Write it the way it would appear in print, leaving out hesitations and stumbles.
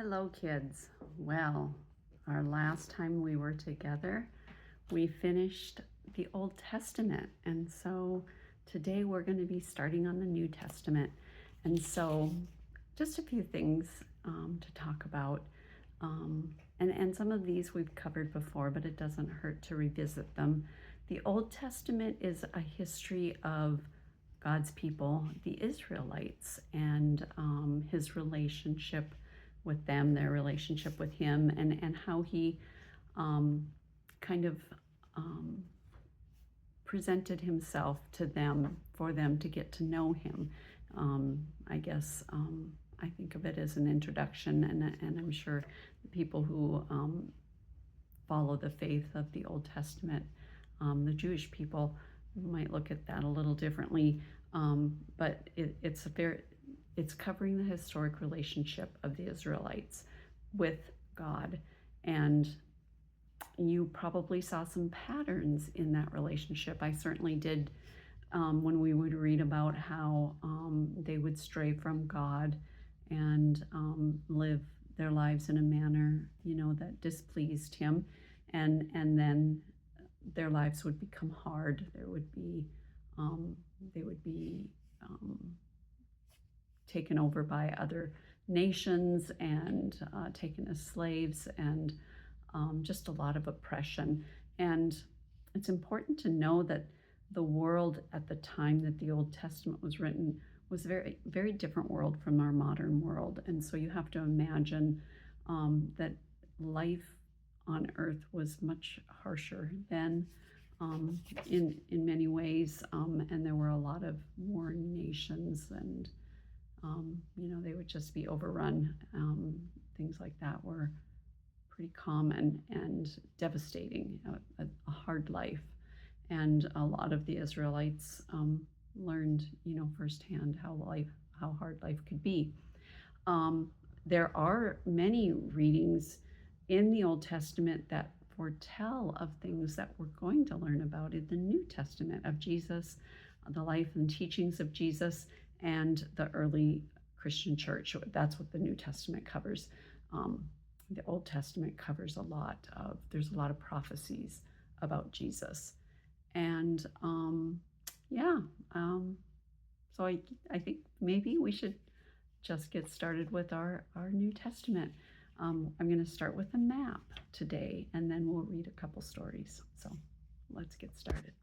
Hello, kids. Well, our last time we were together, we finished the Old Testament. And so today we're going to be starting on the New Testament. And so just a few things to talk about. And some of these we've covered before, but it doesn't hurt to revisit them. The Old Testament is a history of God's people, the Israelites, and his relationship with them, their relationship with him, and how he kind of um, presented himself to them for them to get to know him. I guess I think of it as an introduction, and I'm sure the people who follow the faith of the Old Testament, the Jewish people, might look at that a little differently. But it's covering the historic relationship of the Israelites with God. And you probably saw some patterns in that relationship. I certainly did when we would read about how they would stray from God and live their lives in a manner, that displeased him. And then their lives would become hard. They would be taken over by other nations and taken as slaves, and just a lot of oppression. And it's important to know that the world at the time that the Old Testament was written was a very, very different world from our modern world. And so you have to imagine that life on earth was much harsher then in many ways. And there were a lot of warring nations, and they would just be overrun. Things like that were pretty common and devastating, a hard life. And a lot of the Israelites learned, firsthand how hard life could be. There are many readings in the Old Testament that foretell of things that we're going to learn about in the New Testament, of Jesus, the life and teachings of Jesus, and the early Christian church. That's what the New Testament covers. The Old Testament covers there's a lot of prophecies about Jesus. And so I think maybe we should just get started with our New Testament. I'm going to start with a map today, and then we'll read a couple stories. So let's get started.